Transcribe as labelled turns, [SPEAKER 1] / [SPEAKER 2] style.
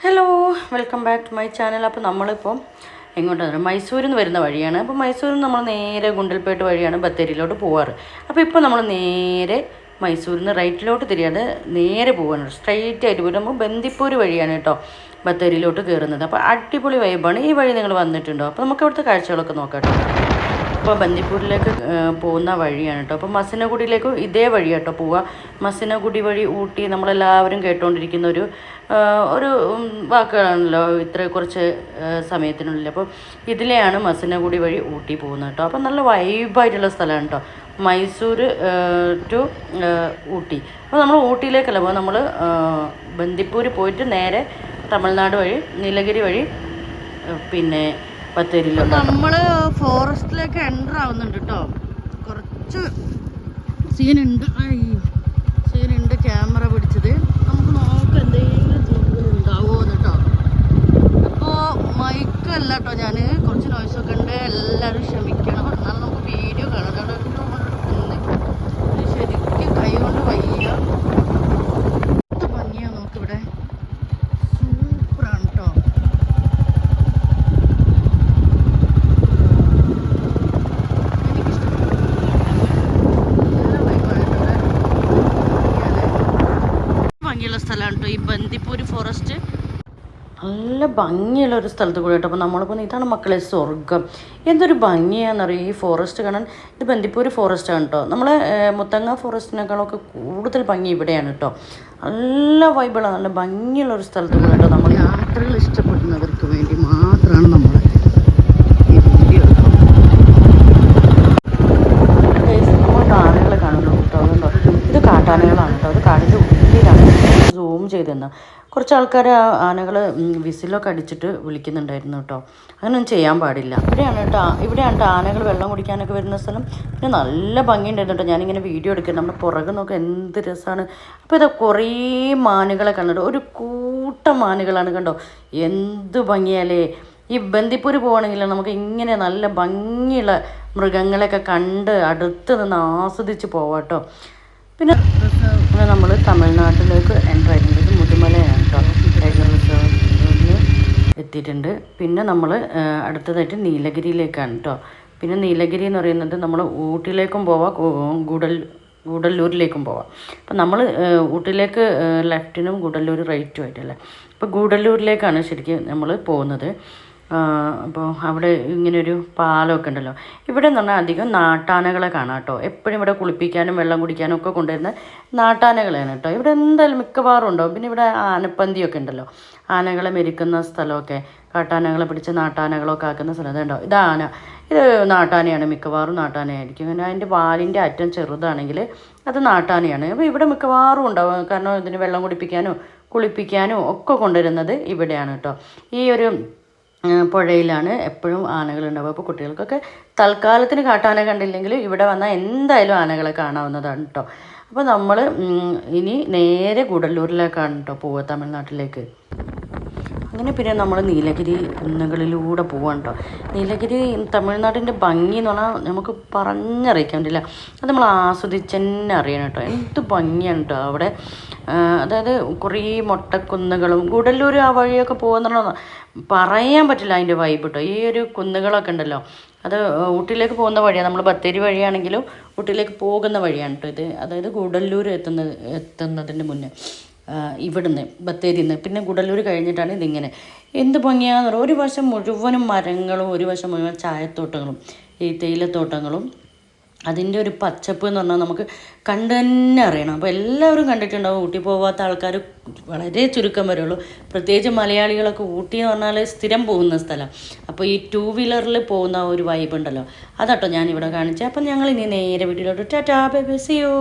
[SPEAKER 1] Hello, welcome back to my channel. അപ്പോൾ നമ്മളിപ്പോൾ എങ്ങോട്ടാണ്? മൈസൂരിൽ നിന്ന് വരുന്ന വഴിയാണ്. അപ്പോൾ മൈസൂരിൽ നിന്ന് നമ്മൾ നേരെ ഗുണ്ടൽപേട്ട് വഴിയാണ് ബത്തേരിയിലോട്ട് പോവാറ്. അപ്പോൾ ഇപ്പോൾ നമ്മൾ നേരെ മൈസൂരിൽ നിന്ന് റൈറ്റിലോട്ട് തിരിയാതെ നേരെ പോവാണ്. സ്ട്രൈറ്റ് ആയിട്ട് പോയിട്ട് നമ്മൾ ബന്ദിപ്പൂർ വഴിയാണ് കേട്ടോ ബത്തേരിയിലോട്ട് കയറുന്നത്. അപ്പോൾ അടിപൊളി വൈബാണ്. ഈ വഴി നിങ്ങൾ വന്നിട്ടുണ്ടോ? അപ്പോൾ നമുക്ക് അവിടുത്തെ കാഴ്ചകളൊക്കെ നോക്കാം കേട്ടോ. അപ്പോൾ ബന്ദിപ്പൂരിലേക്ക് പോകുന്ന വഴിയാണ് കേട്ടോ. അപ്പോൾ മസിനഗുഡിയിലേക്ക് ഇതേ വഴി കേട്ടോ പോവുക. മസിനഗുഡി വഴി ഊട്ടി നമ്മളെല്ലാവരും കേട്ടുകൊണ്ടിരിക്കുന്ന ഒരു വാക്കുകളാണല്ലോ ഇത്ര കുറച്ച് സമയത്തിനുള്ളിൽ. അപ്പോൾ ഇതിലെയാണ് മസിനഗുഡി വഴി ഊട്ടി പോകുന്നത് കേട്ടോ. അപ്പോൾ നല്ല വൈബായിട്ടുള്ള സ്ഥലമാണ് കേട്ടോ മൈസൂർ ടു ഊട്ടി. അപ്പോൾ നമ്മൾ ഊട്ടിയിലേക്കല്ല പോകുക, നമ്മൾ ബന്ദിപ്പൂർ പോയിട്ട് നേരെ തമിഴ്നാട് വഴി നീലഗിരി വഴി പിന്നെ ബത്തേരിയിലോട്ട്. നമ്മൾ ഫോറസ്റ്റിലേക്ക് എൻ്റർ ആവുന്നുണ്ട് കേട്ടോ. കുറച്ച് സീനുണ്ട് ക്യാമറ പിടിച്ചത്. നമുക്ക് നോക്കാം എന്തെങ്കിലും ഉണ്ടാവുമോ കേട്ടോ. അപ്പോൾ മൈക്കല്ല കേട്ടോ, ഞാൻ കുറച്ച് നോയ്സൊക്കെ ഉണ്ട്, എല്ലാവരും ക്ഷമിക്കണം. എന്നാലും നമുക്ക് വീഡിയോ കാണാം. ശരിക്കും കൈ കൊണ്ട് വയ്യ. എന്ത് ഭംഗിയാണ് നമുക്കിവിടെ. സൂപ്പറാണ് കേട്ടോ. സ്ഥലമാണ് കേട്ടോ ഈ ബന്ദിപ്പൂർ ഫോറസ്റ്റ്. നല്ല ഭംഗിയുള്ള ഒരു സ്ഥലത്ത് കൂടെ കേട്ടോ. അപ്പോൾ നമ്മളിപ്പോൾ ഇതാണ് മക്കളെ സ്വർഗം. എന്തൊരു ഭംഗിയാണെന്നറിയാം ഈ ഫോറസ്റ്റ് കാണാൻ. ഇത് ബന്ദിപ്പൂർ ഫോറസ്റ്റാണ് കേട്ടോ. നമ്മളെ മുത്തങ്ങ ഫോറസ്റ്റിനേക്കാളൊക്കെ കൂടുതൽ ഭംഗി ഇവിടെയാണ് കേട്ടോ. നല്ല വൈബിളാണ്, നല്ല ഭംഗിയുള്ള ഒരു സ്ഥലത്ത് കൂടെ കേട്ടോ. നമ്മൾ യാത്രകൾ ഇഷ്ടപ്പെടുന്നവർക്ക് വേണ്ടി മാത്രമാണ് നമ്മൾ ഈ വീഡിയോ എടുക്കുന്നത്. ആനകളെ കാണുന്നു കേട്ടോ. അതുകൊണ്ടോ ഇത് കാട്ടാനകളാണ് കേട്ടോ. അത് കാടിൻ്റെ ഉള്ളിലാണ്. സൂം ചെയ്ത് തന്ന കുറച്ച് ആൾക്കാർ ആനകൾ വിസിലൊക്കെ അടിച്ചിട്ട് വിളിക്കുന്നുണ്ടായിരുന്നു കേട്ടോ. അങ്ങനെയൊന്നും ചെയ്യാൻ പാടില്ല. ഇവിടെയാണ് ആനകൾ വെള്ളം കുടിക്കാനൊക്കെ വരുന്ന സ്ഥലം. പിന്നെ നല്ല ഭംഗിയുണ്ടായിരുന്നു കേട്ടോ. ഞാനിങ്ങനെ വീഡിയോ എടുക്കുന്നത് നമ്മുടെ പുറകെ നോക്കുക എന്ത് രസമാണ്. അപ്പോൾ ഇത് കുറേ മാനുകളെ കണ്ടിട്ട് ഒരു കൂട്ടം മാനുകളാണ് കണ്ടോ. എന്ത് ഭംഗിയാലേ. ഈ ബന്ദിപ്പൂർ പോവുകയാണെങ്കിൽ നമുക്ക് ഇങ്ങനെ നല്ല ഭംഗിയുള്ള മൃഗങ്ങളെയൊക്കെ കണ്ട് അടുത്ത് നിന്ന് ആസ്വദിച്ച് പോവാം കേട്ടോ. പിന്നെ നമ്മൾ തമിഴ്നാട്ടിലേക്ക് എൻ്റർ ആയിട്ടുണ്ട്. മുതുമലയാണ് കേട്ടോ. ടൈഗർ റിസർവിൽ എത്തിയിട്ടുണ്ട്. പിന്നെ നമ്മൾ അടുത്തതായിട്ട് നീലഗിരിയിലേക്കാണ് കേട്ടോ. പിന്നെ നീലഗിരി എന്ന് പറയുന്നത് നമ്മൾ ഊട്ടിയിലേക്കും പോവാം, ഗൂഡല്ലൂരിലേക്കും പോവാം. അപ്പം നമ്മൾ ഊട്ടിയിലേക്ക് ലെഫ്റ്റിനും ഗൂഡല്ലൂർ റൈറ്റും ആയിട്ടല്ലേ. അപ്പോൾ ഗൂഡല്ലൂരിലേക്കാണ് ശരിക്കും നമ്മൾ പോകുന്നത്. അപ്പോൾ അവിടെ ഇങ്ങനെയൊരു പാലമൊക്കെ ഉണ്ടല്ലോ. ഇവിടെ എന്ന് പറഞ്ഞാൽ അധികം നാട്ടാനകളെ കാണാം കേട്ടോ. എപ്പോഴും ഇവിടെ കുളിപ്പിക്കാനും വെള്ളം കുടിക്കാനും ഒക്കെ കൊണ്ടുവരുന്ന നാട്ടാനകളെയാണ് കേട്ടോ. ഇവിടെ എന്തായാലും മിക്കവാറും ഉണ്ടാവും. പിന്നെ ഇവിടെ ആനപ്പന്തിയൊക്കെ ഉണ്ടല്ലോ, ആനകളെ മെരിക്കുന്ന സ്ഥലമൊക്കെ, കാട്ടാനകളെ പിടിച്ച് നാട്ടാനകളൊക്കെ ആക്കുന്ന സ്ഥലം. ഇതുണ്ടോ, ഇത് നാട്ടാനയാണ്, മിക്കവാറും നാട്ടാനയായിരിക്കും. അങ്ങനെ അതിൻ്റെ വാലിൻ്റെ അറ്റം ചെറുതാണെങ്കിൽ അത് നാട്ടാനയാണ്. അപ്പോൾ ഇവിടെ മിക്കവാറും ഉണ്ടാവും. കാരണം ഇതിന് വെള്ളം കുടിപ്പിക്കാനും കുളിപ്പിക്കാനും ഒക്കെ കൊണ്ടുവരുന്നത് ഇവിടെയാണ് കേട്ടോ. ഈ ഒരു പുഴയിലാണ് എപ്പോഴും ആനകളുണ്ടാവുക. അപ്പോൾ കുട്ടികൾക്കൊക്കെ തൽക്കാലത്തിന് കാട്ടാന കണ്ടില്ലെങ്കിൽ ഇവിടെ വന്നാൽ എന്തായാലും ആനകളെ കാണാവുന്നതാണ് കേട്ടോ. അപ്പോൾ നമ്മൾ ഇനി നേരെ ഗൂഡല്ലൂരിലേക്കാണ് കേട്ടോ പോവുക, തമിഴ്നാട്ടിലേക്ക്. അങ്ങനെ പിന്നെ നമ്മൾ നീലഗിരി കുന്നുകളിലൂടെ പോവാണ് കേട്ടോ. നീലഗിരി തമിഴ്നാടിൻ്റെ ഭംഗി എന്ന് പറഞ്ഞാൽ നമുക്ക് പറഞ്ഞറിയിക്കാൻ പറ്റില്ല. അത് നമ്മൾ ആസ്വദിച്ച് തന്നെ അറിയണം കേട്ടോ. എന്ത് ഭംഗിയാണ് കേട്ടോ അവിടെ. അതായത് കുറേ മൊട്ടക്കുന്നുകളും ഗൂഡല്ലൂർ ആ വഴിയൊക്കെ പോകുന്ന പറയാൻ പറ്റില്ല അതിൻ്റെ വൈബ് കേട്ടോ. ഈ ഒരു കുന്നുകളൊക്കെ ഉണ്ടല്ലോ, അത് ഊട്ടിയിലേക്ക് പോകുന്ന വഴിയാണ്. നമ്മൾ ബത്തേരി വഴിയാണെങ്കിലും ഊട്ടിയിലേക്ക് പോകുന്ന വഴിയാണ് കേട്ടോ ഇത്. അതായത് ഗൂഡല്ലൂർ എത്തുന്നതിൻ്റെ മുന്നേ ഇവിടുന്ന് ബത്തേരിയിൽ നിന്ന് പിന്നെ ഗൂഡല്ലൂർ കഴിഞ്ഞിട്ടാണ് ഇതിങ്ങനെ. എന്ത് ഭംഗിയാന്ന് പറയുക. ഒരു വശം മുഴുവനും മരങ്ങളും ഒരു വശം മുഴുവൻ ചായത്തോട്ടങ്ങളും ഈ തേയിലത്തോട്ടങ്ങളും. അതിൻ്റെ ഒരു പച്ചപ്പ് എന്ന് പറഞ്ഞാൽ നമുക്ക് കണ്ടു തന്നെ അറിയണം. അപ്പോൾ എല്ലാവരും കണ്ടിട്ടുണ്ടാവും. ഊട്ടി പോകാത്ത ആൾക്കാർ വളരെ ചുരുക്കം വരുള്ളൂ. പ്രത്യേകിച്ച് മലയാളികളൊക്കെ ഊട്ടി എന്ന് പറഞ്ഞാൽ സ്ഥിരം പോകുന്ന സ്ഥലം. അപ്പോൾ ഈ 2 വീലറിൽ പോകുന്ന ഒരു വൈബ് ഉണ്ടല്ലോ, അതാട്ടോ ഞാനിവിടെ കാണിച്ചത്. അപ്പം ഞങ്ങൾ ഇനി നേരെ വീട്ടിലോട്ട് tata bye bye see U.